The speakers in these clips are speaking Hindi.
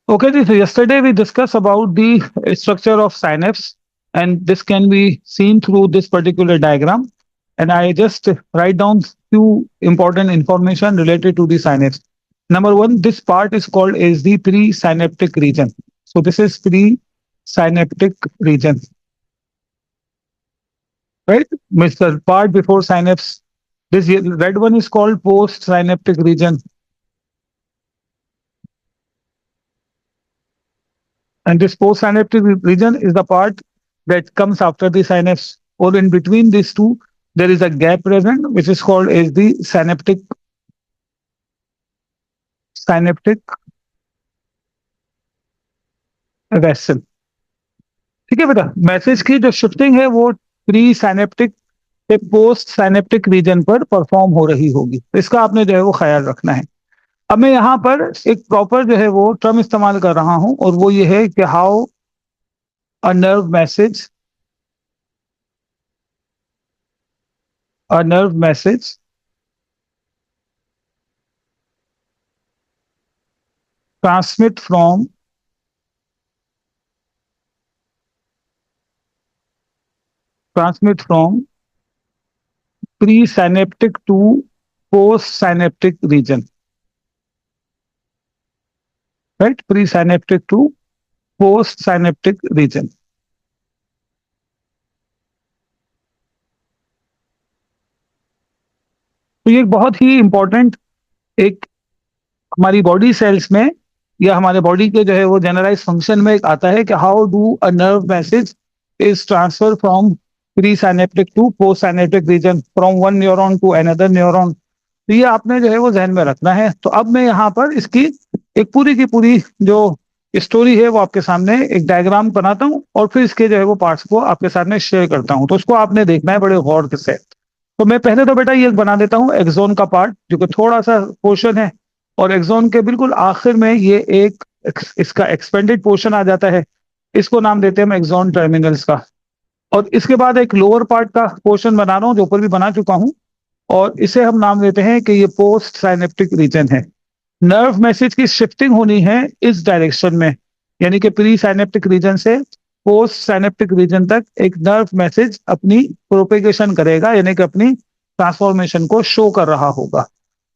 Okay, so yesterday we discussed about the structure of synapse, and this can be seen through this particular diagram. And I just write down few important information related to the synapse. Number one, this part is called as the presynaptic region. So this is presynaptic region, right? Mr. Part before synapse. This red one is called postsynaptic region, and this postsynaptic region is the part that comes after the synapse, or in between these two, there is a gap present, which is called as the synaptic vessel. ठीक है बेटा, मैसेज की जो शिफ्टिंग है वो प्री साइनेप्टिक से पोस्ट साइनेप्टिक रीजन पर परफॉर्म हो रही होगी, तो इसका आपने जो है वो ख्याल रखना है। अब मैं यहाँ पर एक प्रॉपर जो है वो टर्म इस्तेमाल कर रहा हूँ, और वो ये है कि how a nerve message transmit from pre-synaptic to post-synaptic region, right? Pre-synaptic to post-synaptic region. तो ये बहुत ही इंपॉर्टेंट एक हमारी बॉडी सेल्स में या हमारे बॉडी के जो है वो जनरलाइज फंक्शन में एक आता है कि how do a nerve message is transfer from pre synaptic to post synaptic region, from one neuron to another neuron. तो ये आपने जो है वो जहन में रखना है। तो अब मैं यहाँ पर इसकी एक पूरी की पूरी जो स्टोरी है वो आपके सामने एक डायग्राम बनाता हूँ, और फिर इसके जो है वो पार्ट्स को आपके सामने शेयर करता हूँ। तो उसको आपने देखना है बड़े गौर से। तो मैं पहले तो बेटा ये बना देता हूँ एक्सोन का पार्ट, जो कि थोड़ा सा पोर्शन है, और एक्सोन के बिल्कुल आखिर में ये एक इसका एक्सपेंडेड पोर्शन आ जाता है। इसको नाम देते हैं हम एक्सोन टर्मिनल्स का। और इसके बाद एक लोअर पार्ट का पोर्शन बना रहा हूँ, जो ऊपर भी बना चुका हूँ, और इसे हम नाम देते हैं कि ये पोस्ट साइनेप्टिक रीजन है। नर्व मैसेज की शिफ्टिंग होनी है इस डायरेक्शन में, यानी कि प्री साइनेप्टिक रीजन से पोस्ट साइनेप्टिक रीजन तक एक नर्व मैसेज अपनी प्रोपेगेशन करेगा, यानी कि अपनी ट्रांसफॉर्मेशन को शो कर रहा होगा।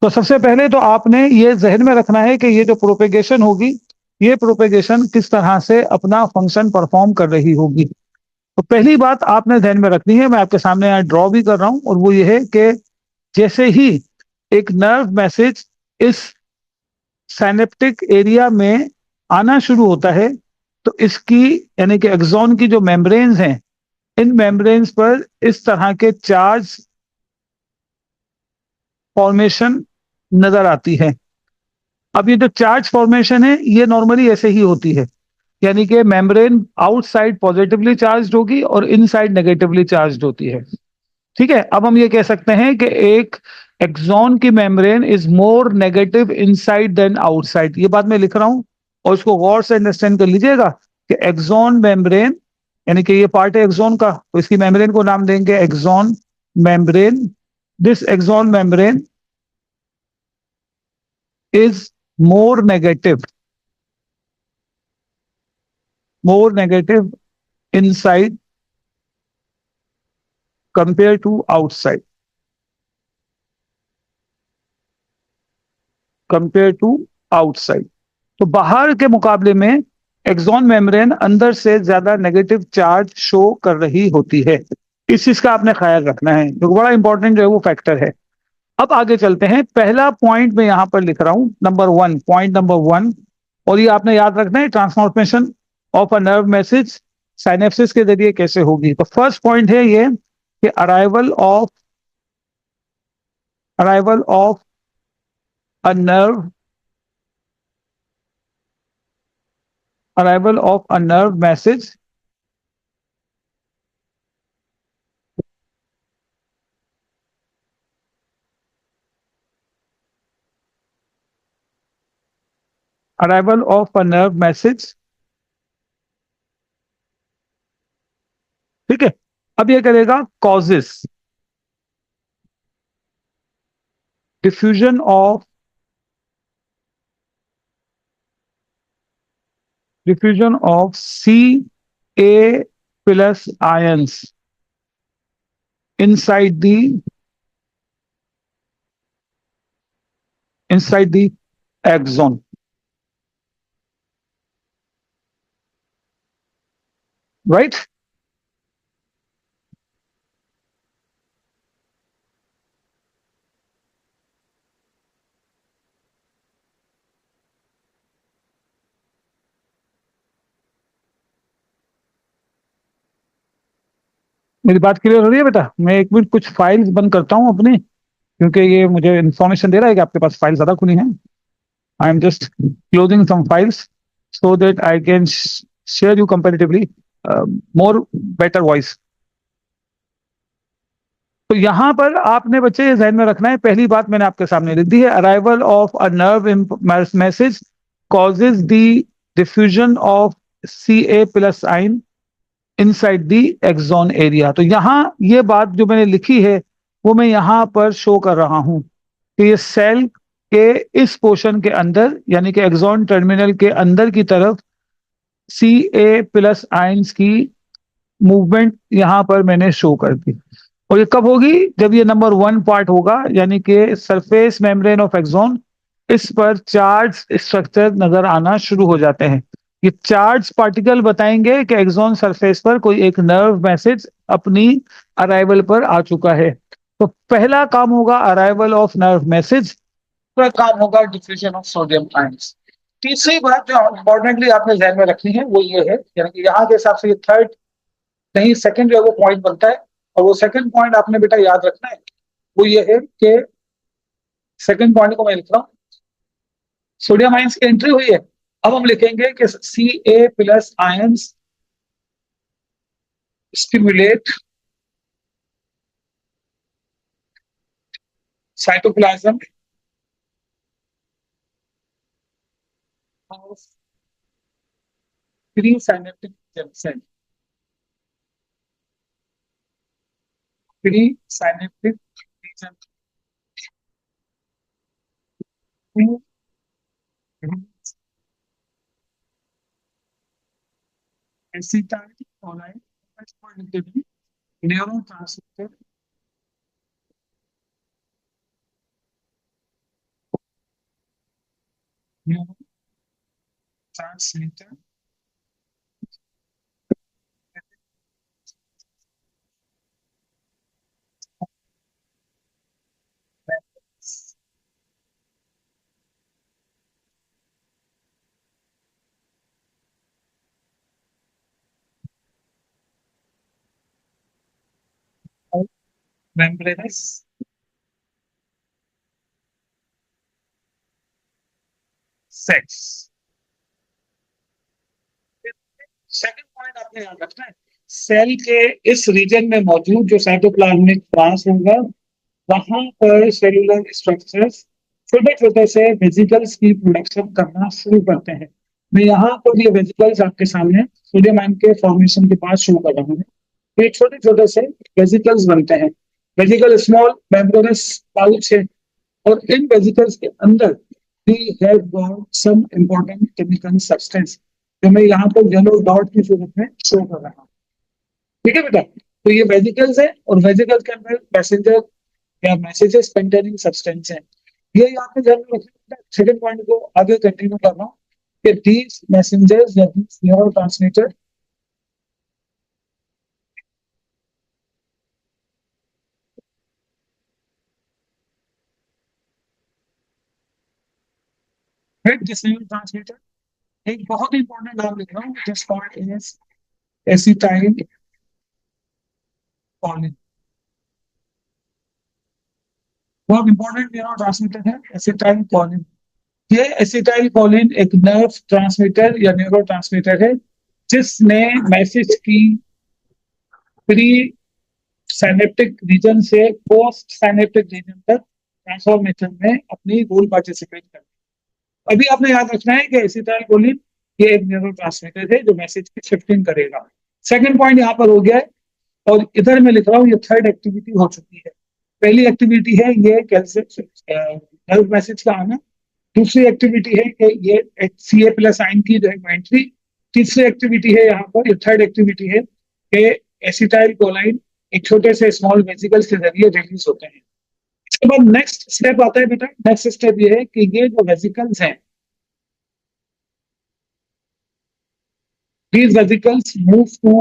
तो सबसे पहले तो आपने ये जहन में रखना है कि ये जो प्रोपेगेशन होगी, ये प्रोपेगेशन किस तरह से अपना फंक्शन परफॉर्म कर रही होगी। तो पहली बात आपने ध्यान में रखनी है, मैं आपके सामने यहाँ ड्रॉ भी कर रहा हूं, और वो ये है कि जैसे ही एक नर्व मैसेज इस साइनेप्टिक एरिया में आना शुरू होता है, तो इसकी यानी कि एक्सॉन की जो मेम्ब्रेन्स हैं, इन मेम्ब्रेन्स पर इस तरह के चार्ज फॉर्मेशन नजर आती है। अब ये जो चार्ज फॉर्मेशन है ये नॉर्मली ऐसे ही होती है, यानी कि मेम्ब्रेन आउटसाइड पॉजिटिवली चार्ज होगी और इनसाइड नेगेटिवली चार्ज होती है। ठीक है, अब हम ये कह सकते हैं कि एक एक्सॉन की membrane is more negative inside than outside. ये बात मैं लिख रहा हूं, और इसको गौर से अंडरस्टैंड कर लीजिएगा कि एक्सॉन मेम्ब्रेन, यानी कि ये पार्ट है एक्सॉन का, तो इसकी मेम्ब्रेन को नाम देंगे axon membrane. This axon membrane is more negative more negative inside compare to outside, compare to outside. तो बाहर के मुकाबले में एक्सॉन मेम्ब्रेन अंदर से ज्यादा नेगेटिव चार्ज शो कर रही होती है। इस चीज का आपने ख्याल रखना है, जो बड़ा इंपॉर्टेंट जो है वो फैक्टर है। अब आगे चलते हैं। पहला पॉइंट मैं यहां पर लिख रहा हूं, number one, point number one, और ये आपने याद रखना है, transformation of a nerve message synapsis के जरिए कैसे होगी। तो फर्स्ट पॉइंट है ये कि arrival of a nerve message arrival of a nerve message. ठीक है, अब ये करेगा causes diffusion of diffusion of Ca plus ions inside the axon, right? मेरी बात क्लियर हो रही है बेटा? मैं एक मिनट कुछ फाइल्स बंद करता हूँ अपनी, क्योंकि ये मुझे इन्फॉर्मेशन दे रहा है कि आपके पास फाइल ज्यादा खुली हैं. I am just closing some files so that I can share you comparatively more better voice. तो यहां पर आपने बच्चे ये ध्यान में रखना है, पहली बात मैंने आपके सामने लिख दी है, arrival of a nerve message causes the diffusion of Ca plus ion inside the axon area. तो यहाँ ये बात जो मैंने लिखी है वो मैं यहाँ पर शो कर रहा हूँ कि ये सेल के इस पोर्शन के अंदर, यानी कि एक्सॉन टर्मिनल के अंदर की तरफ Ca प्लस आइंस की मूवमेंट यहाँ पर मैंने शो कर दी. और ये कब होगी? जब ये नंबर 1 पार्ट होगा, यानी कि सरफेस मेम्ब्रेन ऑफ एक्सॉन, इस पर चार्ज स्ट्रक्चर नजर आना शुरू हो जाते हैं. ये चार्ज पार्टिकल बताएंगे कि एक्सॉन सरफेस पर कोई एक नर्व मैसेज अपनी अराइवल पर आ चुका है. तो पहला काम होगा अराइवल ऑफ नर्व मैसेज, दूसरा काम होगा डिफ्यूजन ऑफ सोडियम आयंस. तीसरी बात जो इंपॉर्टेंटली आपने ध्यान में रखनी है वो ये है, यानी कि यहाँ के हिसाब से ये थर्ड नहीं सेकंड जो है वो पॉइंट बनता है. और वो सेकंड पॉइंट आपने बेटा याद रखना है, वो ये है कि सेकंड पॉइंट को मैं लिख रहा हूँ, सोडियम आयंस की एंट्री हुई है. अब हम लिखेंगे कि Ca plus ions stimulate cytoplasm of pre synaptic junction. Pre synaptic region acetylcholine neurotransmitter neurotransmitter membranous sacs. Second point आपने याद रखना है, सेल के इस रीजन में मौजूद जो साइटोप्लाज्मिक ट्रांस होगा, वहां पर सेलुलर स्ट्रक्चर्स छोटे छोटे से वेजिकल्स की प्रोडक्शन करना शुरू करते हैं. मैं यहाँ पर ये वेजिकल्स आपके सामने सोडियम आयन के फॉर्मेशन के पास शो कर रहा हूँ. ये छोटे छोटे से वेजिकल्स बनते हैं. वेजिकल स्मॉल मेम्ब्रेनस पाउच है, और इन वेजिकल्स के अंदर we have got some important chemical substance जो मैं यहाँ पर येलो डॉट के रूप में शो कर रहा हूँ. ठीक है बेटा? तो ये वेजिकल्स है, और वेजिकल्स के अंदर मैसेंजर या मैसेजेस कंटेनिंग सब्सटेंस है. ये यहाँ पे ध्यान में रखना. सेकंड पॉइंट को आगे कंटिन्यू कर रहा हूँ कि these messengers या these neurotransmitter hit this neurotransmitter. एक बहुत ही इंपॉर्टेंट नाम लिख रहा हूँ, जिस कॉल्ड इज एसिटाइल कॉलिन. बहुत इंपॉर्टेंट न्यूरोट्रांसमीटर है एसिटाइल कॉलिन. ये एसिटाइल कॉलिन एक नर्व ट्रांसमीटर या न्यूरो ट्रांसमीटर है, जिसने मैसेज की प्री साइनेप्टिक रीजन से पोस्ट साइनेप्टिक रीजन तक ट्रांसफॉर्मेशन में अपनी रोल पार्टिसिपेट कर. अभी आपने याद रखना है कि एसिटाइल कोलिन ये एक न्यूरो ट्रांसमीटर है जो मैसेज की शिफ्टिंग करेगा. सेकंड पॉइंट यहाँ पर हो गया है, और इधर मैं लिख रहा हूँ ये थर्ड एक्टिविटी हो चुकी है. पहली एक्टिविटी है ये नर्व मैसेज का आना. दूसरी एक्टिविटी है कि ये Ca प्लस आइन की जो है एंट्री. तीसरी एक्टिविटी है यहाँ पर, थर्ड एक्टिविटी है कि एसिटाइल कोलाइन एक छोटे से स्मॉल वेसिकल्स के जरिए रिलीज होते हैं। इसके बाद नेक्स्ट स्टेप आता है बेटा, नेक्स्ट स्टेप ये है कि ये जो वेसिकल्स हैं, these vesicles move to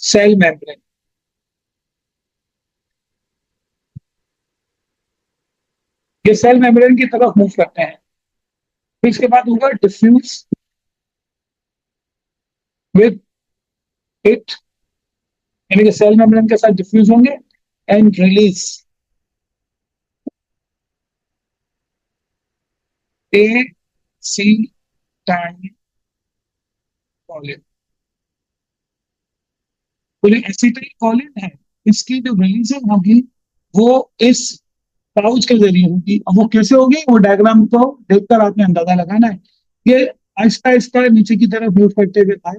cell membrane। ये सेल मेम्ब्रेन की तरफ मूव करते हैं। फिर इसके बाद होगा डिफ्यूज विद इट, यानी कि सेल मेम्ब्रेन के साथ डिफ्यूज होंगे एंड रिलीज एसिटाइल कोलिन। बोले एसिटाइल कोलिन है, इसकी जो रिलीजिंग होगी वो इस पाउच के जरिए होगी। अब वो कैसे होगी, वो डायग्राम को देखकर आपने अंदाजा लगाना है। ये आहिस्ता आहिस्ता नीचे की तरफ मूव करते हुए आए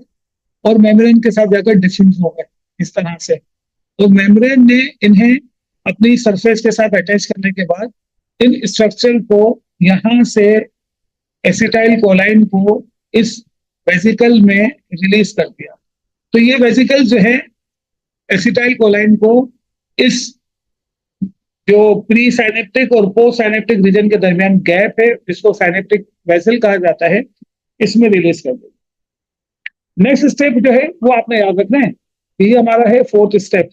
और मेम्ब्रेन के साथ जाकर डिफ्यूज हो गए इस तरह से। तो मेम्ब्रेन ने इन्हें अपनी सरफेस के साथ अटैच करने के बाद इन स्ट्रक्चर को यहां से एसिटाइल कोलाइन को इस वेसिकल में रिलीज कर दिया। तो ये वेसिकल जो है एसिटाइल कोलाइन को इस जो प्री साइनेप्टिक और पोस्ट साइनेप्टिक रीजन के दरमियान गैप है, जिसको साइनेप्टिक वेसल कहा जाता है, इसमें रिलीज कर देगा। नेक्स्ट स्टेप जो है वो आपने याद रखना है, ये हमारा है फोर्थ स्टेप।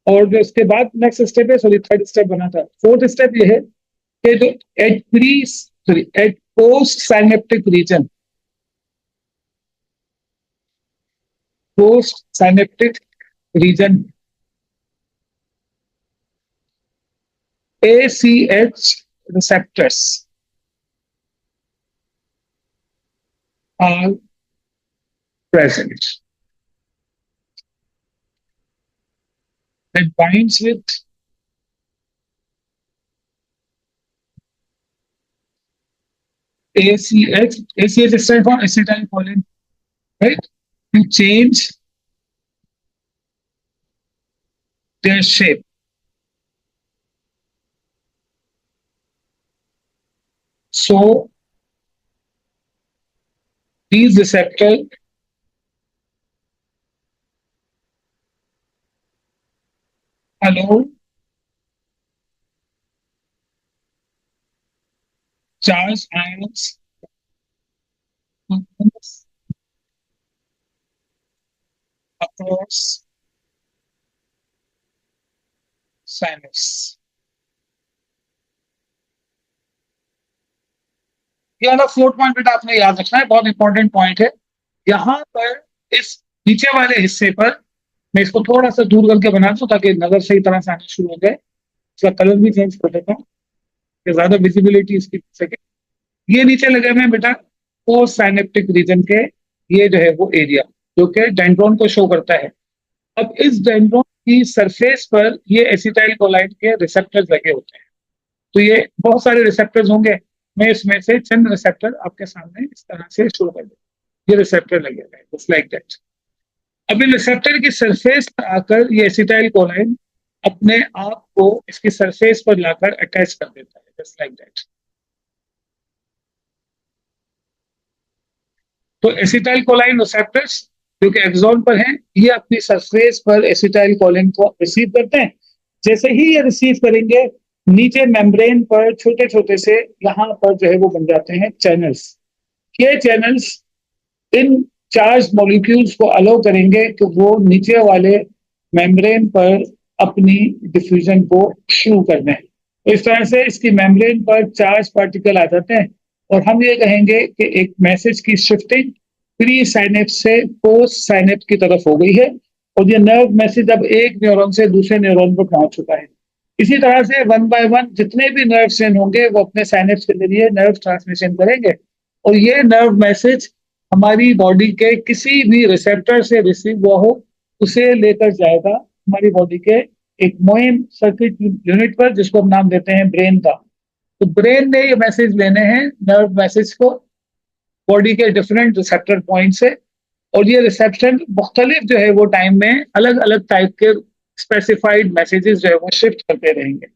और जो इसके बाद नेक्स्ट स्टेप है, सॉरी थर्ड स्टेप बना था, फोर्थ स्टेप ये है कि जो at pre sorry at post synaptic region, post synaptic region ACH receptors are present. It binds with ACH. ACH stands for acetylcholine, right? To change their shape. So these receptors allow charged ions to move across synapse. ये वाला फोर्थ पॉइंट बेटा आपने याद रखना है, बहुत इंपॉर्टेंट पॉइंट है। यहाँ पर इस नीचे वाले हिस्से पर मैं इसको थोड़ा सा दूर करके बना दूं ताकि नजर सही तरह से आना शुरू हो जाए। इसका कलर भी चेंज कर देता हूँ कि ज्यादा विजिबिलिटी इसकी सके। ये नीचे लगे हुए हैं बेटा पोस्ट साइनेप्टिक रीजन के, ये जो है वो एरिया जो कि डेंड्रोन को शो करता है। अब इस डेंड्रोन की सरफेस पर ये एसिटाइल कोलाइन के रिसेप्टर्स लगे होते हैं। तो ये बहुत सारे रिसेप्टर्स होंगे, मैं इसमें से चंद रिसेप्टर आपके सामने इस तरह से शो कर दूं। ये रिसेप्टर लगे हुए हैं जस्ट लाइक दैट। अब इन रिसेप्टर की सरफेस पर आकर ये एसिटाइल कोलाइन अपने आप को इसकी सरफेस पर लाकर अटैच कर देता है जस्ट लाइक दैट। तो एसिटाइल कोलाइन रिसेप्टर्स जो कि एक्सॉन पर हैं, ये अपनी सरफेस पर एसिटाइल कोलाइन को रिसीव करते हैं। जैसे ही ये रिसीव करेंगे, नीचे मेम्ब्रेन पर छोटे छोटे से यहाँ पर जो है वो बन जाते हैं चैनल्स। ये चैनल्स इन चार्ज मॉलिक्यूल्स को अलाउ करेंगे कि वो नीचे वाले मेम्ब्रेन पर अपनी डिफ्यूजन को शुरू कर दें। तो इस तरह से इसकी मेम्ब्रेन पर चार्ज पार्टिकल आ जाते हैं और हम ये कहेंगे कि एक मैसेज की शिफ्टिंग प्री साइनेप्स से पोस्ट साइनेप्स की तरफ हो गई है और ये नर्व मैसेज अब एक न्यूरॉन से दूसरे न्यूरॉन पर पहुंच चुका है। इसी तरह से वन बाय वन जितने भी नर्व सेल होंगे वो अपने साइनेप्स के जरिए नर्व ट्रांसमिशन करेंगे और ये नर्व मैसेज हमारी बॉडी के किसी भी रिसेप्टर से रिसीव हुआ हो उसे लेकर जाएगा हमारी बॉडी के एक मोइन सर्किट यूनिट पर, जिसको हम नाम देते हैं ब्रेन का। तो ब्रेन ने ये मैसेज लेने हैं नर्व मैसेज को बॉडी के डिफरेंट रिसेप्टर पॉइंट से, और ये रिसेप्शन मुख्तलिफ जो है वो टाइम में अलग अलग टाइप के स्पेसिफाइड मैसेजेस जो है वो शिफ्ट करते रहेंगे।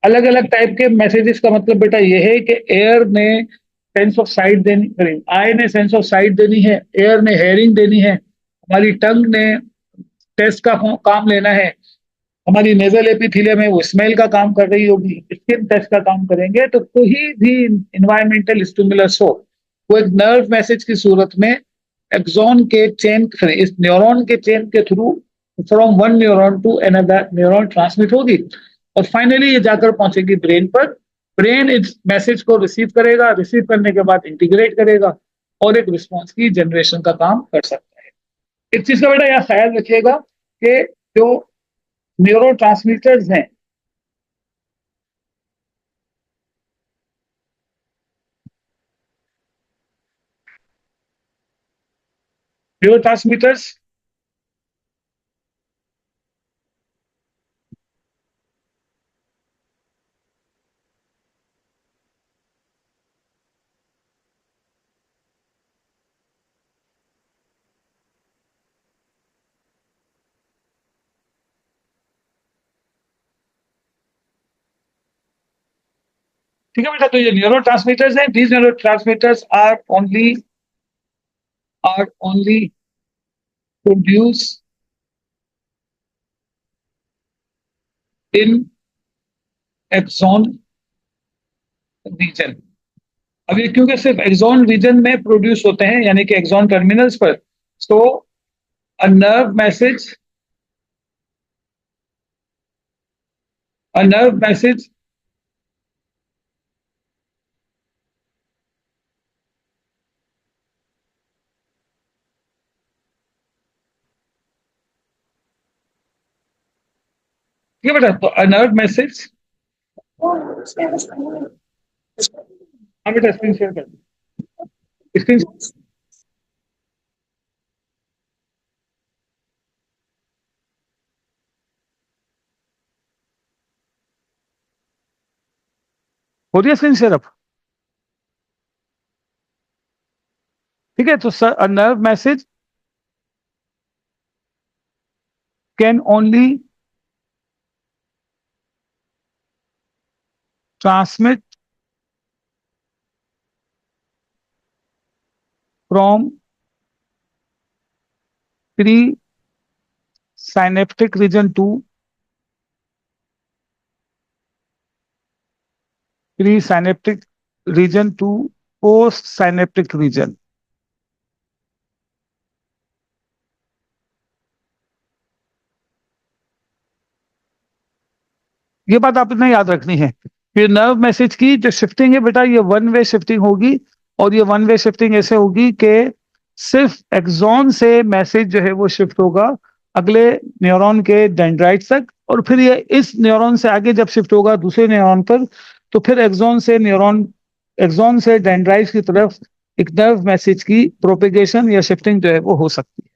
अलग अलग टाइप के मैसेजेस का मतलब बेटा ये है कि एयर में सेंस ऑफ साइट देनी, आई ने सेंस ऑफ साइट देनी है, एयर ने हेयरिंग देनी है, हमारी टंग ने टेस्ट का काम लेना है, हमारी नेजल एपिथेलियम है वो स्मेल का काम कर रही होगी, स्किन टेस्ट का काम करेंगे। तो कोई भी इन्वायरमेंटल स्टिमुलस हो वो एक नर्व मैसेज की सूरत में एक्सॉन के चेन, इस न्यूरॉन के चेन के through from one neuron to another neuron transmit होगी और फाइनली ये जाकर पहुंचेगी ब्रेन पर। ब्रेन इस मैसेज को रिसीव करेगा, रिसीव करने के बाद इंटीग्रेट करेगा और एक रिस्पॉन्स की जनरेशन का काम कर सकता है। इस चीज का बेटा यह ख्याल रखिएगा कि जो न्यूरो ट्रांसमीटर्स हैं, न्यूरो ट्रांसमीटर्स ठीक है बेटा। तो ये न्यूरो ट्रांसमीटर्स हैं, these neurotransmitters are only produce in axon region. अब ये क्योंकि सिर्फ एक्सॉन रीजन में प्रोड्यूस होते हैं यानी कि एक्सॉन टर्मिनल्स पर, so uh nerve message uh nerve message ठीक है बेटा। तो अ नर्व मैसेज, हाँ बेटा स्क्रीन शेयर कर स्क्रीन हो रही है स्क्रीन शेयर अब? ठीक है। तो sir a nerve message can only transmit from pre synaptic region to pre synaptic region to post synaptic region. ये बात आपने याद रखनी है। ये नर्व मैसेज की जो शिफ्टिंग है बेटा, ये वन वे शिफ्टिंग होगी और ये वन वे शिफ्टिंग ऐसे होगी कि सिर्फ एक्सॉन से मैसेज जो है वो शिफ्ट होगा अगले न्यूरॉन के डेंड्राइट तक, और फिर ये इस न्यूरॉन से आगे जब शिफ्ट होगा दूसरे न्यूरॉन पर, तो फिर एक्सॉन से डेंड्राइट्स की तरफ एक नर्व मैसेज की प्रोपेगेशन या शिफ्टिंग जो है वो हो सकती है।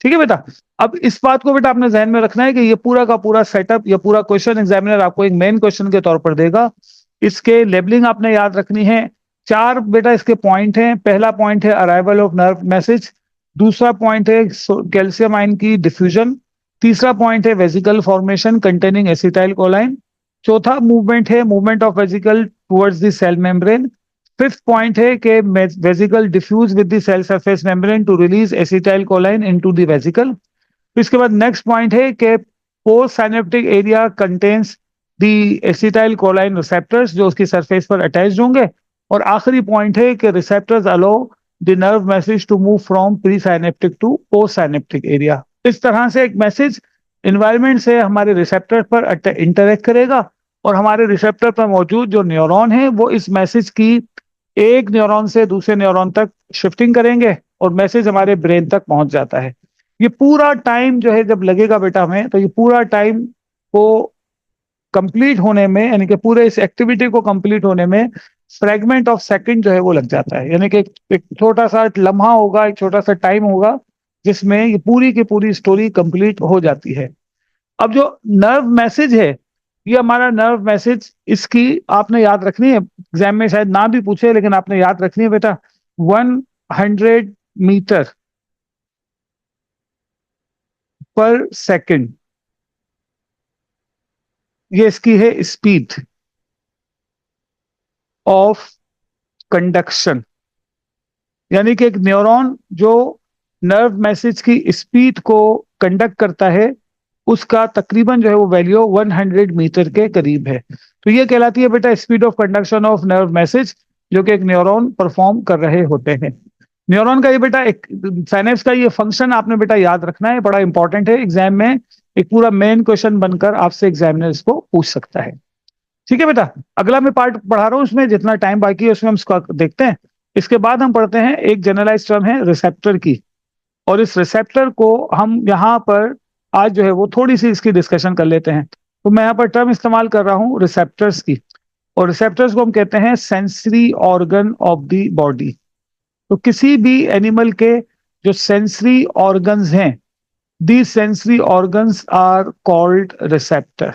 ठीक है बेटा। अब इस बात को बेटा आपने ध्यान में रखना है कि ये पूरा का पूरा सेटअप, या पूरा क्वेश्चन एग्जामिनर आपको एक मेन क्वेश्चन के तौर पर देगा। इसके लेबलिंग आपने याद रखनी है। चार बेटा इसके पॉइंट हैं। पहला पॉइंट है अराइवल ऑफ नर्व मैसेज, दूसरा पॉइंट है कैल्शियम आयन की डिफ्यूजन, तीसरा पॉइंट है vesicle formation containing acetylcholine, चौथा मूवमेंट है movement of vesicle towards the cell membrane, fifth point है कि vesicle diffuse with the cell surface membrane to release acetylcholine into the vesicle. इसके बाद नेक्स्ट पॉइंट है कि post synaptic area contains the acetylcholine receptors जो उसकी सरफेस पर अटैच होंगे, और आखिरी पॉइंट है कि receptors allow the nerve message to move from pre synaptic to post synaptic area. इस तरह से एक मैसेज इन्वायरमेंट से हमारे रिसेप्टर पर इंटरेक्ट करेगा और हमारे रिसेप्टर पर मौजूद जो न्यूरॉन है वो इस मैसेज की एक न्यूरॉन से दूसरे न्यूरॉन तक शिफ्टिंग करेंगे और मैसेज हमारे ब्रेन तक पहुंच जाता है। ये पूरा टाइम जो है जब लगेगा बेटा हमें, तो ये पूरा टाइम को कंप्लीट होने में, यानी कि पूरे इस एक्टिविटी को कंप्लीट होने में फ्रेगमेंट ऑफ सेकंड जो है वो लग जाता है। यानी कि एक छोटा सा लम्हा होगा, एक छोटा सा टाइम होगा जिसमें ये पूरी की पूरी स्टोरी कंप्लीट हो जाती है। अब जो नर्व मैसेज है, ये हमारा नर्व मैसेज, इसकी आपने याद रखनी है, एग्जाम में शायद ना भी पूछे लेकिन आपने याद रखनी है बेटा, 100 मीटर पर सेकंड, ये इसकी है स्पीड ऑफ कंडक्शन, यानी कि एक न्यूरॉन जो नर्व मैसेज की स्पीड को कंडक्ट करता है, उसका तकरीबन जो है वो वैल्यू 100 मीटर के करीब है। तो ये कहलाती है बेटा speed of conduction of nerve message, जो कि एक न्यूरॉन परफॉर्म कर रहे होते हैं। न्यूरॉन का ये बेटा एक साइनेप्स का ये फंक्शन आपने बेटा याद रखना है, बड़ा इंपॉर्टेंट है। एग्जाम में एक पूरा मेन क्वेश्चन बनकर आपसे एग्जामिनर इसको पूछ सकता है। ठीक है बेटा, अगला मैं पार्ट पढ़ा रहा हूँ, उसमें जितना टाइम बाकी है उसमें हम इसको देखते हैं। इसके बाद हम पढ़ते हैं एक जनरलाइज टर्म है रिसेप्टर की, और इस रिसेप्टर को हम यहाँ पर आज जो है वो थोड़ी सी इसकी डिस्कशन कर लेते हैं। तो मैं यहाँ पर टर्म इस्तेमाल कर रहा हूँ रिसेप्टर्स की, और रिसेप्टर्स को हम कहते हैं sensory organ of the body. तो किसी भी एनिमल के जो सेंसरी ऑर्गन्स हैं, the sensory organs are called receptor.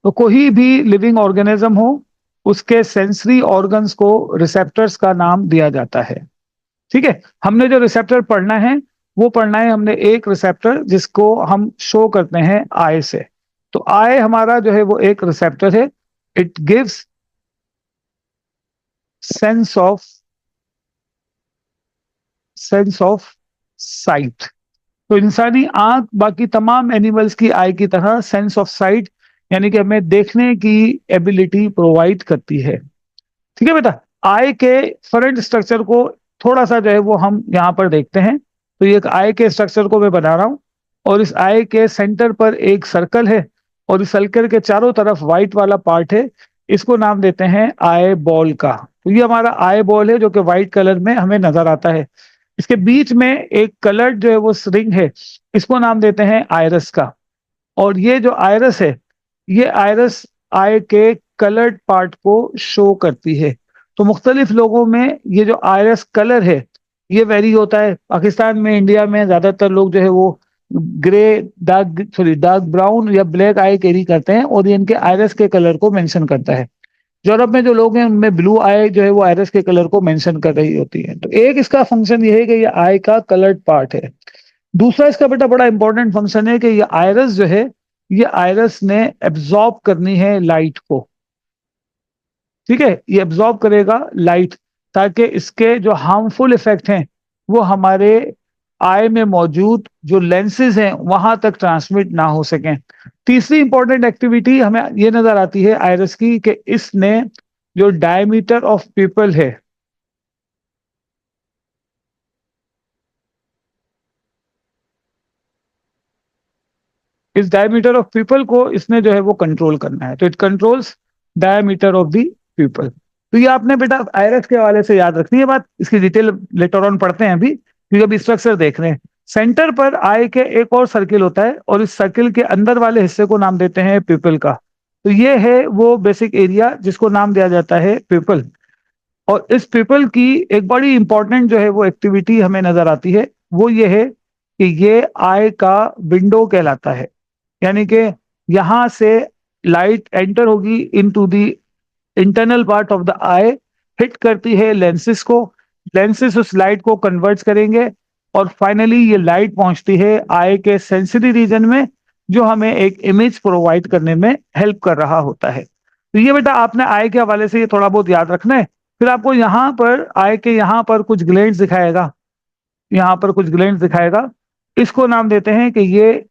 तो कोई भी लिविंग ऑर्गेनिज्म हो, उसके सेंसरी ऑर्गन्स को रिसेप्टर्स का नाम दिया जाता है। ठीक है, हमने जो रिसेप्टर पढ़ना है वो पढ़ना है हमने एक रिसेप्टर जिसको हम शो करते हैं आई से। तो आई हमारा जो है वो एक रिसेप्टर है। It gives sense of site. तो इंसानी आंख बाकी तमाम एनिमल्स की आई की तरह सेंस ऑफ साइट, यानी कि हमें देखने की एबिलिटी प्रोवाइड करती है। ठीक है बेटा, आई के फ्रंट स्ट्रक्चर को थोड़ा सा जो है वो हम यहाँ पर देखते हैं। तो ये एक आई के स्ट्रक्चर को मैं बना रहा हूँ, और इस आई के सेंटर पर एक सर्कल है, और इस सर्कल के चारों तरफ व्हाइट वाला पार्ट है, इसको नाम देते हैं आई बॉल का। तो ये हमारा आई बॉल है जो कि व्हाइट कलर में हमें नजर आता है। इसके बीच में एक कलर्ड जो है वो रिंग है, इसको नाम देते हैं आयरस का। और ये जो आयरस है, ये आयरस आई के कलर्ड पार्ट को शो करती है। तो मुख्तलिफ लोगों में ये जो आयरस कलर है ये वेरी होता है। पाकिस्तान में, इंडिया में ज्यादातर लोग जो है वो ग्रे, डार्क ब्राउन या ब्लैक आई कैरी करते हैं, और ये इनके आयरस के कलर को मेंशन करता है। यूरोप में जो लोग हैं उनमें ब्लू आई जो है वो आयरस के कलर को मेंशन कर रही होती है। तो एक इसका फंक्शन ये है कि ये आई का कलर्ड पार्ट है। दूसरा इसका बेटा बड़ा इंपॉर्टेंट फंक्शन है कि ये आयरस जो है, ये आयरस ने एब्जॉर्ब करनी है लाइट को। ठीक है, ये एब्जॉर्ब करेगा लाइट, ताकि इसके जो हार्मफुल इफेक्ट हैं वो हमारे आई में मौजूद जो लेंसेज हैं वहां तक ट्रांसमिट ना हो सकें। तीसरी इंपॉर्टेंट एक्टिविटी हमें ये नजर आती है आयरस की कि इसने जो डायमीटर ऑफ पीपल है, इस डायमीटर ऑफ पीपल को इसने जो है वो कंट्रोल करना है। तो it controls diameter of the people. तो ये आपने बेटा आयरस के हवाले से याद रखनी है बात, इसकी डिटेल लेटर ऑन पढ़ते हैं अभी, क्योंकि अभी स्ट्रक्चर देख रहे हैं। सेंटर पर आई के एक और सर्किल होता है, और इस सर्किल के अंदर वाले हिस्से को नाम देते हैं पीपल का। तो ये है वो बेसिक एरिया जिसको नाम दिया जाता है पीपल। और इस पीपल की एक बड़ी इंपॉर्टेंट जो है वो एक्टिविटी हमें नजर आती है, वो ये है कि ये आई का विंडो कहलाता है। यानी कि यहां से लाइट एंटर होगी into the internal part of the I, hit करती है लेंसेस को, लेंसेस उस लाइट को कन्वर्ट करेंगे, और फाइनली ये लाइट पहुंचती है आई के सेंसरी रीजन में, जो हमें एक इमेज प्रोवाइड करने में हेल्प कर रहा होता है। तो ये बेटा आपने आई के हवाले से ये थोड़ा बहुत याद रखना है। फिर आपको यहाँ पर आई के यहाँ पर कुछ ग्लैंड्स दिखाएगा, यहाँ पर कुछ ग्लैंड्स दिखाएगा, इसको नाम देते हैं कि ये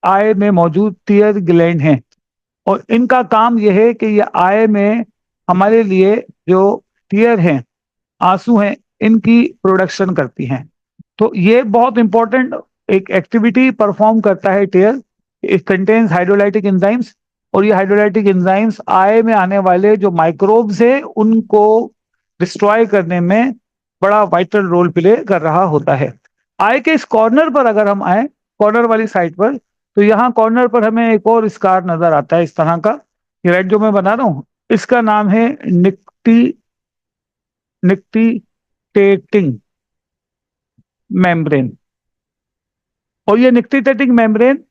आई में मौजूद टीयर ग्लैंड हैं। और इनका काम यह है कि ये आई में हमारे लिए जो टीयर हैं, आंसू हैं, इनकी प्रोडक्शन करती हैं। तो ये बहुत इंपॉर्टेंट एक एक्टिविटी परफॉर्म करता है टीयर। इट कंटेन्स हाइड्रोलाइटिक एंजाइम्स, और ये हाइड्रोलाइटिक एंजाइम्स आई में आने वाले जो माइक्रोब्स हैं उनको डिस्ट्रॉय करने में बड़ा वाइटल रोल प्ले कर रहा होता है। आई के इस कॉर्नर पर अगर हम आए, कॉर्नर वाली साइड पर, तो यहाँ कॉर्नर पर हमें एक और स्कार नजर आता है इस तरह का। ये रेड जो मैं बना रहा हूँ, इसका नाम है निक्टिटेटिंग मेम्ब्रेन। और ये निक्टिटेटिंग मेम्ब्रेन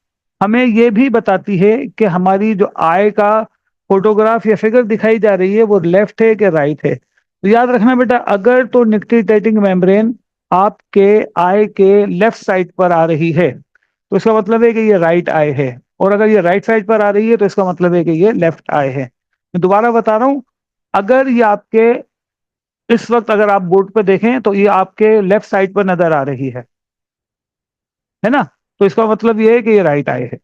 हमें ये भी बताती है कि हमारी जो आई का फोटोग्राफ या फिगर दिखाई जा रही है वो लेफ्ट है कि राइट है। तो याद रखना बेटा, अगर तो निक्टिटेटिंग मेम्ब्रेन आपके आई के लेफ्ट साइड पर आ रही है तो इसका मतलब है कि ये राइट आई है, और अगर ये राइट साइड पर आ रही है तो इसका मतलब है कि ये लेफ्ट आई है। मैं दोबारा बता रहा हूं, अगर ये आपके इस वक्त अगर आप बोर्ड पे देखें तो ये आपके लेफ्ट साइड पर नजर आ रही है ना? तो इसका मतलब ये है कि ये राइट आई है।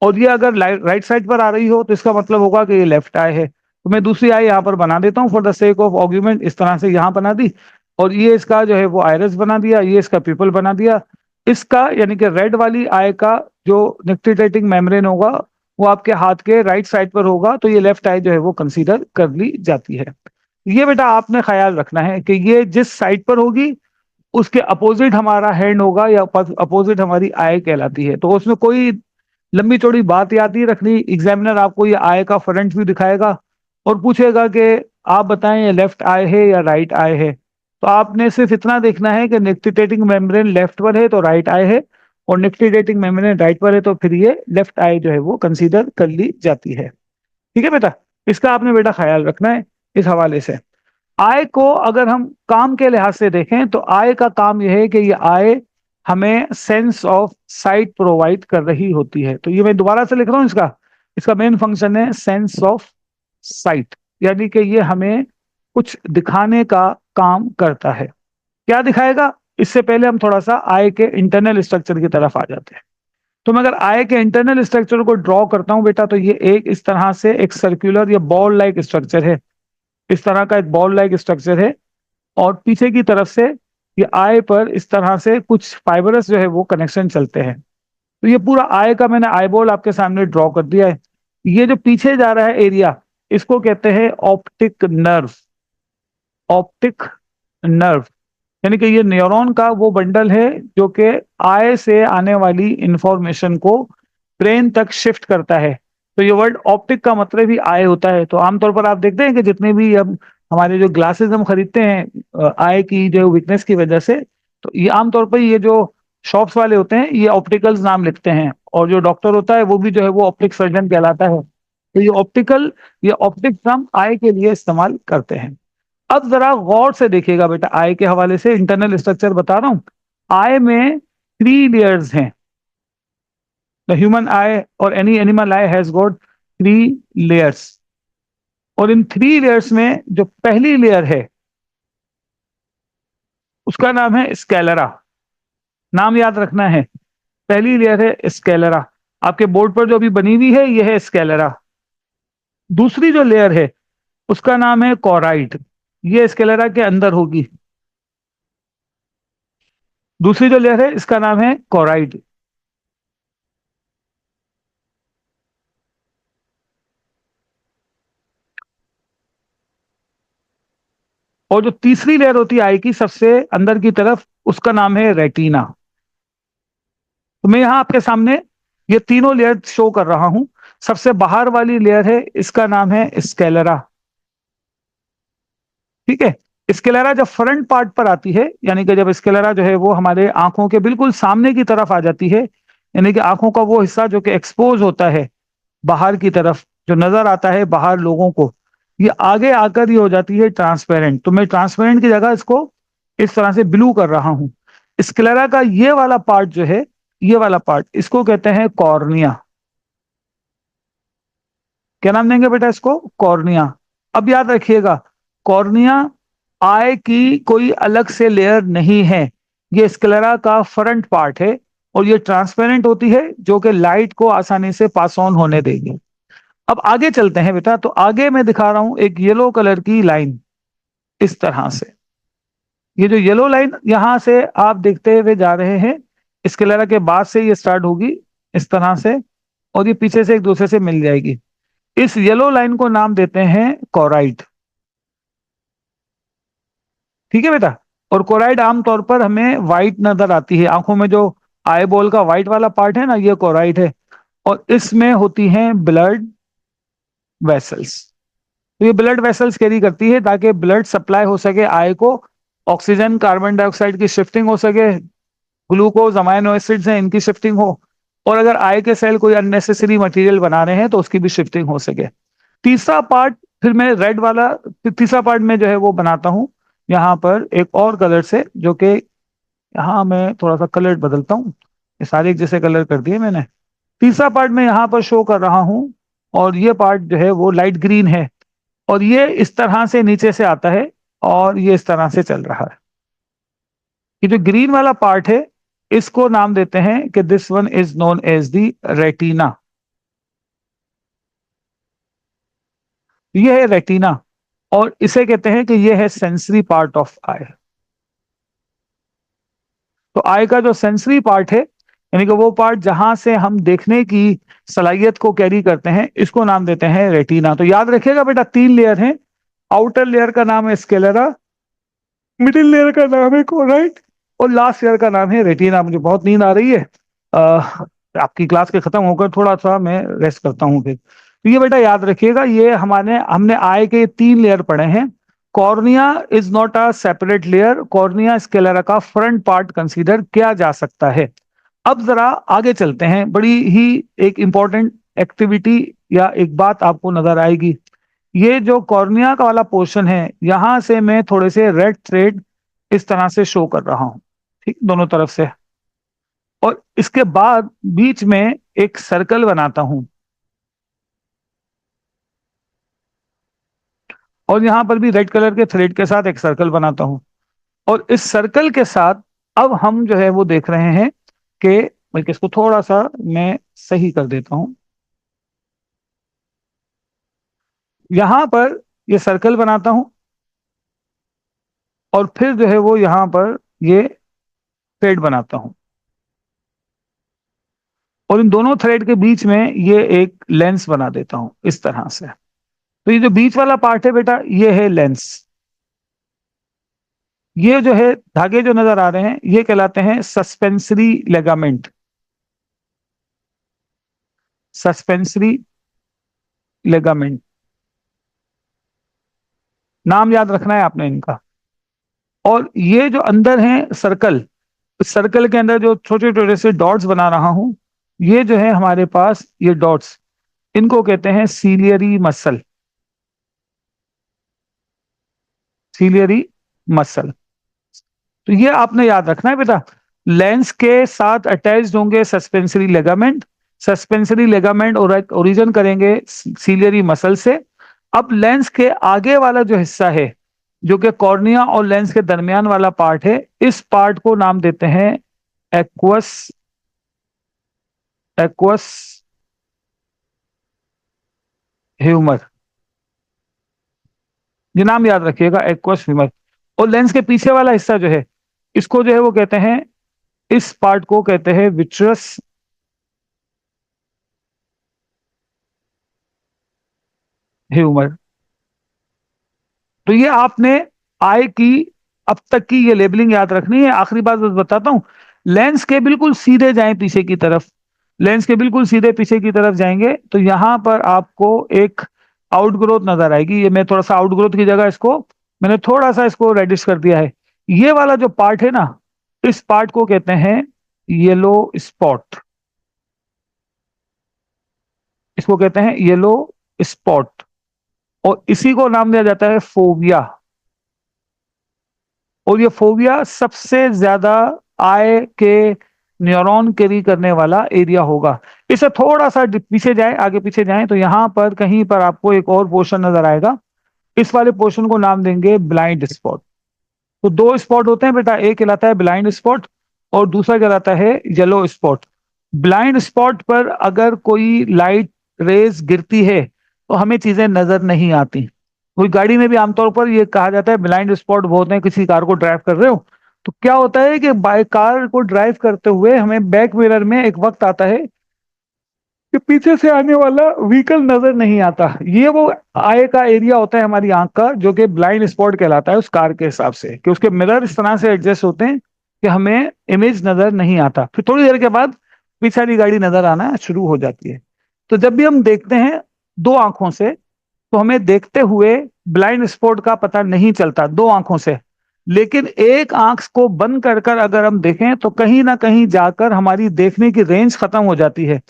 और ये अगर राइट साइड पर आ रही हो तो इसका मतलब होगा कि ये लेफ्ट आई है। तो मैं दूसरी आई यहाँ पर बना देता हूँ for the sake of argument, इस तरह से यहाँ बना दी। और ये इसका जो है वो आयरस बना दिया, ये इसका पीपल बना दिया। इसका यानी कि रेड वाली आई का जो निक्टिटेटिंग मेम्ब्रेन होगा वो आपके हाथ के राइट साइड पर होगा, तो ये लेफ्ट आई जो है वो कंसीडर कर ली जाती है। ये बेटा आपने ख्याल रखना है कि ये जिस साइड पर होगी उसके अपोजिट हमारा हैंड होगा या अपोजिट हमारी आई कहलाती है। तो उसमें कोई लंबी चौड़ी बात याद नहीं रखनी। एग्जामिनर आपको ये आई का फ्रंट व्यू दिखाएगा और पूछेगा कि आप बताएं ये लेफ्ट आई है या राइट आई है। तो आपने सिर्फ इतना देखना है कि निक्टिटेटिंग मेम्ब्रेन लेफ्ट पर है तो राइट आई है, और निक्टिटेटिंग मेम्ब्रेन राइट पर है तो फिर ये लेफ्ट आई जो है वो कंसीडर कर ली जाती है। ठीक है बेटा, इसका आपने बेटा ख्याल रखना है इस हवाले से। आय को अगर हम काम के लिहाज से देखें तो आय का काम यह है कि ये आय हमें सेंस ऑफ साइट प्रोवाइड कर रही होती है। तो ये मैं दोबारा से लिख रहा हूं, इसका इसका मेन फंक्शन है सेंस ऑफ साइट, यानी कि ये हमें कुछ दिखाने का काम करता है। क्या दिखाएगा? इससे पहले हम थोड़ा सा आय के इंटरनल स्ट्रक्चर की तरफ आ जाते हैं। तो मैं अगर आय के इंटरनल स्ट्रक्चर को ड्रॉ करता हूं बेटा, तो ये एक इस तरह से एक सर्कुलर या बॉल लाइक स्ट्रक्चर है। इस तरह का एक बॉल लाइक स्ट्रक्चर है, और पीछे की तरफ से ये आई पर इस तरह से कुछ फाइबरस जो है वो कनेक्शन चलते हैं। तो ये पूरा आई का मैंने आई बॉल आपके सामने ड्रॉ कर दिया है। ये जो पीछे जा रहा है एरिया, इसको कहते हैं ऑप्टिक नर्व। ऑप्टिक नर्व यानी कि ये न्यूरॉन का वो बंडल है जो कि आई से आने वाली इंफॉर्मेशन को ब्रेन तक शिफ्ट करता है। तो ये वर्ड ऑप्टिक का मतलब ही आई होता है। तो आमतौर पर आप देखते हैं कि जितने भी अब हमारे जो ग्लासेस हम खरीदते हैं आई की जो वीकनेस की वजह से, तो ये आमतौर पर ये जो शॉप्स वाले होते हैं ये ऑप्टिकल्स नाम लिखते हैं, और जो डॉक्टर होता है वो भी जो है वो ऑप्टिक सर्जन कहलाता है। तो ये ऑप्टिक हम आई के लिए इस्तेमाल करते हैं। अब जरा गौर से देखिएगा बेटा, आई के हवाले से इंटरनल स्ट्रक्चर बता रहा हूं। आई में 3 लेयर्स हैं। द ह्यूमन आई और any animal I has got 3 layers. और इन 3 लेयर्स में जो पहली लेयर है उसका नाम है स्केलरा। नाम याद रखना है, पहली लेयर है स्केलरा। आपके बोर्ड पर जो अभी बनी हुई है यह है स्केलरा। दूसरी जो लेयर है उसका नाम है कोराइड, ये स्केलरा के अंदर होगी। दूसरी जो लेयर है इसका नाम है कोराइड। और जो तीसरी लेयर होती है आई की सबसे अंदर की तरफ, उसका नाम है रेटिना। तो मैं यहां आपके सामने ये तीनों लेयर शो कर रहा हूं। सबसे बाहर वाली लेयर है, इसका नाम है स्केलरा। ठीक है, स्केलरा जब फ्रंट पार्ट पर आती है, यानी कि जब स्केलरा जो है वो हमारे आंखों के बिल्कुल सामने की तरफ आ जाती है, यानी कि आंखों का वो हिस्सा जो कि एक्सपोज होता है बाहर की तरफ, जो नजर आता है बाहर लोगों को, ये आगे आकर ये हो जाती है ट्रांसपेरेंट। तो मैं ट्रांसपेरेंट की जगह इसको इस तरह से ब्लू कर रहा हूं। स्क्लेरा का ये वाला पार्ट जो है, ये वाला पार्ट, इसको कहते हैं कॉर्निया। क्या नाम देंगे बेटा इसको? कॉर्निया। अब याद रखिएगा, कॉर्निया आई की कोई अलग से लेयर नहीं है, ये स्क्लेरा का फ्रंट पार्ट है, और ये ट्रांसपेरेंट होती है जो कि लाइट को आसानी से पास ऑन होने देगी। अब आगे चलते हैं बेटा, तो आगे मैं दिखा रहा हूं एक येलो कलर की लाइन इस तरह से। ये जो येलो लाइन यहां से आप देखते हुए जा रहे हैं, स्केलेरा के बाद से ये स्टार्ट होगी इस तरह से, और ये पीछे से एक दूसरे से मिल जाएगी। इस येलो लाइन को नाम देते हैं कोराइड। ठीक है बेटा, और कोराइड आमतौर पर हमें व्हाइट नजर आती है आंखों में, जो आई बॉल का व्हाइट वाला पार्ट है ना, ये कोराइड है। और इसमें होती हैं ब्लड वेसल्स। तो ये ब्लड वेसल्स कैरी करती है ताकि ब्लड सप्लाई हो सके आई को, ऑक्सीजन कार्बन डाइऑक्साइड की शिफ्टिंग हो सके, ग्लूकोज अमाइनो एसिड्स हैं इनकी शिफ्टिंग हो, और अगर आई के सेल कोई अननेसेसरी मटेरियल बना रहे हैं तो उसकी भी शिफ्टिंग हो सके। तीसरा पार्ट फिर मैं रेड वाला, तीसरा पार्ट में जो है वो बनाता हूं यहाँ पर एक और कलर से, जो कि यहाँ मैं थोड़ा सा कलर बदलता हूँ। ये सारे एक जैसे कलर कर दिए मैंने। तीसरा पार्ट में यहाँ पर शो कर रहा हूँ और ये पार्ट जो है वो लाइट ग्रीन है, और ये इस तरह से नीचे से आता है और ये इस तरह से चल रहा है। ये जो ग्रीन वाला पार्ट है, इसको नाम देते हैं कि this one is known as the retina. ये है रेटिना, और इसे कहते हैं कि ये है सेंसरी पार्ट ऑफ आई। तो आई का जो सेंसरी पार्ट है, यानी कि वो पार्ट जहां से हम देखने की सलाहियत को कैरी करते हैं, इसको नाम देते हैं रेटिना। तो याद रखिएगा बेटा, 3 लेयर हैं। आउटर लेयर का नाम है स्केलेरा, मिडिल लेयर का नाम है कोराइट, और लास्ट लेयर का नाम है रेटिना। मुझे बहुत नींद आ रही है, आपकी क्लास के खत्म होकर थोड़ा सा मैं रेस्ट करता हूँ फिर। तो ये बेटा याद रखिएगा, ये हमने आई के 3 लेयर पढ़े हैं। Cornea is not a separate layer, cornea sclera का फ्रंट पार्ट कंसीडर किया जा सकता है। अब जरा आगे चलते हैं, बड़ी ही एक इंपॉर्टेंट एक्टिविटी या एक बात आपको नजर आएगी। ये जो कॉर्निया का वाला पोर्शन है, यहां से मैं थोड़े से रेड थ्रेड इस तरह से शो कर रहा हूं, ठीक, दोनों तरफ से। और इसके बाद बीच में एक सर्कल बनाता हूं, और यहां पर भी रेड कलर के थ्रेड के साथ एक सर्कल बनाता हूं। और इस सर्कल के साथ अब हम जो है वो देख रहे हैं कि, बल्कि इसको थोड़ा सा मैं सही कर देता हूं। यहां पर ये सर्कल बनाता हूं, और फिर जो है वो यहां पर ये थ्रेड बनाता हूं, और इन दोनों थ्रेड के बीच में ये एक लेंस बना देता हूं इस तरह से। तो ये जो बीच वाला पार्ट है बेटा, ये है लेंस। ये जो है धागे जो नजर आ रहे हैं, ये कहलाते हैं सस्पेंसरी लेगामेंट। सस्पेंसरी लेगामेंट नाम याद रखना है आपने इनका। और ये जो अंदर है सर्कल, सर्कल के अंदर जो छोटे छोटे से डॉट्स बना रहा हूं, ये जो है हमारे पास ये डॉट्स, इनको कहते हैं सीलियरी मसल। Ciliary muscle. तो ये आपने याद रखना है बेटा, लेंस के साथ अटैच्ड होंगे suspensory ligament. Suspensory ligament origin करेंगे सीलियरी मसल से। अब लेंस के आगे वाला जो हिस्सा है, जो कि कॉर्निया और लेंस के दरमियान वाला पार्ट है, इस पार्ट को नाम देते हैं एक्वस, एक्वस ह्यूमर। ये नाम याद रखिएगा, एक्वस ह्यूमर। और लेंस के पीछे वाला हिस्सा जो है, इसको जो है वो कहते हैं, इस पार्ट को कहते हैं विट्रस ह्यूमर। तो ये आपने आई की अब तक की ये लेबलिंग याद रखनी है। आखिरी बात बस बताता हूं, लेंस के बिल्कुल सीधे जाएं पीछे की तरफ, लेंस के बिल्कुल सीधे पीछे की तरफ जाएंगे तो यहां पर आपको एक आउटग्रोथ नजर आएगी। ये मैं थोड़ा सा आउटग्रोथ की जगह इसको, मैंने थोड़ा सा इसको रेडिश कर दिया है। ये वाला जो पार्ट है ना, इस पार्ट को कहते हैं येलो स्पॉट। इसको कहते हैं येलो स्पॉट, और इसी को नाम दिया जाता है फोबिया। और ये फोबिया सबसे ज्यादा आय के न्यूरॉन कैरी करने वाला एरिया होगा। इसे थोड़ा सा पीछे जाए, आगे पीछे जाएं तो यहां पर कहीं पर आपको एक और पोर्शन नजर आएगा। इस वाले पोर्शन को नाम देंगे ब्लाइंड स्पॉट। तो 2 स्पॉट होते हैं बेटा, एक कहलाता है ब्लाइंड स्पॉट और दूसरा कहलाता है येलो स्पॉट। ब्लाइंड स्पॉट पर अगर कोई लाइट रेज गिरती है तो हमें चीजें नजर नहीं आती। कोई गाड़ी में भी आमतौर पर ये कहा जाता है ब्लाइंड स्पॉट बहुत है, किसी कार को ड्राइव कर रहे हो तो क्या होता है कि बाइक कार को ड्राइव करते हुए हमें बैक मिरर में एक वक्त आता है कि पीछे से आने वाला व्हीकल नजर नहीं आता। ये वो आय का एरिया होता है हमारी आंख का, जो कि ब्लाइंड स्पॉट कहलाता है उस कार के हिसाब से, कि उसके मिरर इस तरह से एडजस्ट होते हैं कि हमें इमेज नजर नहीं आता। फिर थोड़ी देर के बाद पीछे वाली गाड़ी नजर आना शुरू हो जाती है। तो जब भी हम देखते हैं 2 आंखों से, तो हमें देखते हुए ब्लाइंड स्पॉट का पता नहीं चलता 2 आंखों से। लेकिन एक आंख को बंद कर कर अगर हम देखें तो कहीं ना कहीं जाकर हमारी देखने की रेंज खत्म हो जाती है।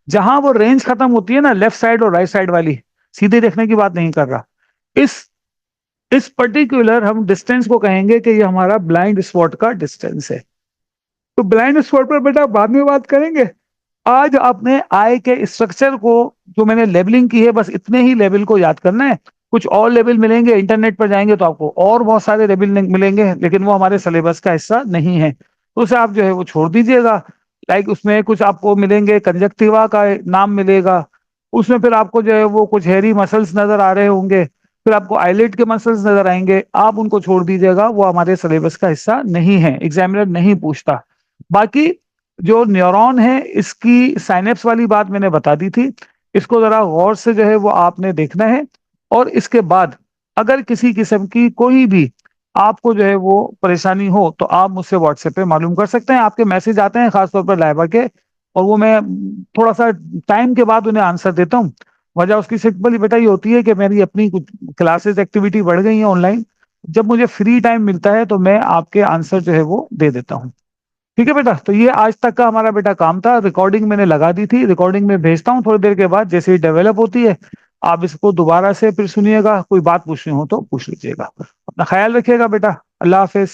जहां वो रेंज खत्म होती है ना, लेफ्ट साइड और राइट साइड वाली, सीधे देखने की बात नहीं कर रहा, इस इस पर्टिकुलर हम डिस्टेंस को कहेंगे कि ये हमारा ब्लाइंड स्पॉट का डिस्टेंस है। तो ब्लाइंड स्पॉट पर बेटा बाद में बात करेंगे, आज आपने आई के स्ट्रक्चर को जो मैंने लेबलिंग की है, बस इतने ही लेवल को याद करना है। कुछ और लेवल मिलेंगे, इंटरनेट पर जाएंगे तो आपको और बहुत सारे लेवल मिलेंगे, लेकिन वो हमारे सिलेबस का हिस्सा नहीं है, तो उसे आप जो है वो छोड़ दीजिएगा। लाइक उसमें कुछ आपको मिलेंगे, कंजक्टिवा का नाम मिलेगा, उसमें फिर आपको जो है वो कुछ हेरी मसल्स नजर आ रहे होंगे, फिर आपको आईलेट के मसल्स नजर आएंगे, आप उनको छोड़ दीजिएगा, वो हमारे सिलेबस का हिस्सा नहीं है, एग्जामिनर नहीं पूछता। बाकी जो न्यूरॉन है, इसकी साइनेप्स वाली बात मैंने बता दी थी, इसको जरा गौर से जो है वो आपने देखना है। और इसके बाद अगर किसी किस्म की कोई भी आपको जो है वो परेशानी हो तो आप मुझसे व्हाट्सएप पे मालूम कर सकते हैं। आपके मैसेज आते हैं खासतौर पर लाइबा के, और वो मैं थोड़ा सा टाइम के बाद उन्हें आंसर देता हूँ। वजह उसकी सिंपल ही बेटा ये होती है कि मेरी अपनी कुछ क्लासेस एक्टिविटी बढ़ गई है ऑनलाइन, जब मुझे फ्री टाइम मिलता है तो मैं आपके आंसर जो है वो दे देता हूँ। ठीक है बेटा, तो ये आज तक का हमारा बेटा काम था। रिकॉर्डिंग मैंने लगा दी थी, रिकॉर्डिंग में भेजता हूँ थोड़ी देर के बाद, जैसे ही डेवलप होती है आप इसको दोबारा से फिर सुनिएगा, कोई बात पूछनी हो तो पूछ लीजिएगा। अपना ख्याल रखिएगा बेटा, अल्लाह हाफिज।